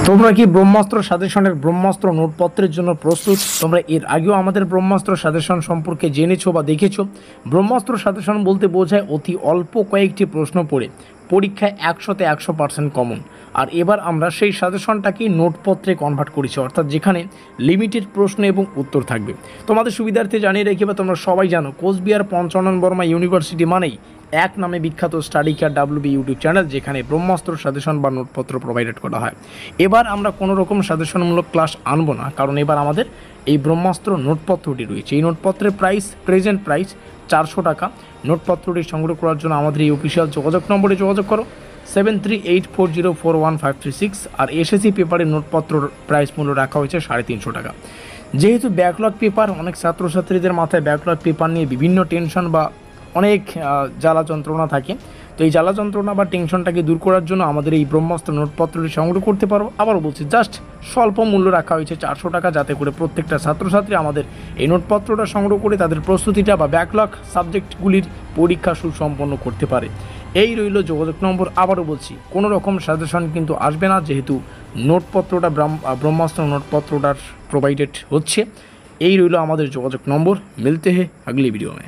তোমরা কি ব্রহ্মাস্ত্র সাজেশনের ব্রহ্মাস্ত্র নোটপত্রের জন্য প্রস্তুত? তোমরা এর আগেও আমাদের ব্রহ্মাস্ত্র সাজেশন সম্পর্কে জেনেছো বা দেখেছো। ব্রহ্মাস্ত্র সাজেশন বলতে বোঝায় অতি অল্প কয়েকটি প্রশ্ন পড়ে পরীক্ষায় 100% কমন। আর এবার আমরা সেই সাজেশনটাকেই নোটপত্রে কনভার্ট করেছি, অর্থাৎ যেখানে লিমিটেড প্রশ্ন এবং উত্তর থাকবে। তোমাদের সুবিধার্থে জানিয়ে রেখে বা তোমরা সবাই জানো, কোচবিহার পঞ্চানন বর্মা ইউনিভার্সিটি মানেই এক নামে বিখ্যাত study care WB YouTube channel, যেখানে ব্রহ্মাস্ত্র সাজেশন বা নোটপত্র প্রোভাইডেড করা হয়। এবার আমরা কোনো রকম সাজেশনমূলক ক্লাস আনবো না, কারণ এবার আমাদের এই ব্রহ্মাস্ত্র নোটপত্রটি রয়েছে। এই নোটপত্রের প্রেজেন্ট প্রাইস 400 টাকা। নোটপত্রটি সংগ্রহ করার জন্য আমাদের এই অফিসিয়াল যোগাযোগ নম্বরে যোগাযোগ করো 7384041536। আর এসএসসি পেপারের নোটপত্রর প্রাইস মূল্য রাখা হয়েছে 350 টাকা। যেহেতু ব্যাকলগ পেপার, অনেক ছাত্রছাত্রীদের মাথায় ব্যাকলগ পেপার নিয়ে বিভিন্ন টেনশন বা অনেক জ্বালা যন্ত্রণা থাকে। তো এই জ্বালা যন্ত্রণা বা টেনশনটাকে দূর করার জন্য আমাদের এই ব্রহ্মাস্ত্র নোটপত্রটি সংগ্রহ করতে পারো। আবারও বলছি, জাস্ট স্বল্প মূল্য রাখা হয়েছে 400 টাকা, যাতে করে প্রত্যেকটা ছাত্রছাত্রী আমাদের এই নোটপত্রটা সংগ্রহ করে তাদের প্রস্তুতিটা বা ব্যাকলগ সাবজেক্টগুলির পরীক্ষা সুসম্পন্ন করতে পারে। এই রইল যোগাযোগ নম্বর। আবারও বলছি, কোনো রকম সাজেশন কিন্তু আসবে না, যেহেতু নোটপত্রটা ব্রহ্মাস্ত্র নোটপত্রটার প্রোভাইডেড হচ্ছে। এই রইল আমাদের যোগাযোগ নম্বর। মিলতে হে আগলি ভিডিও में।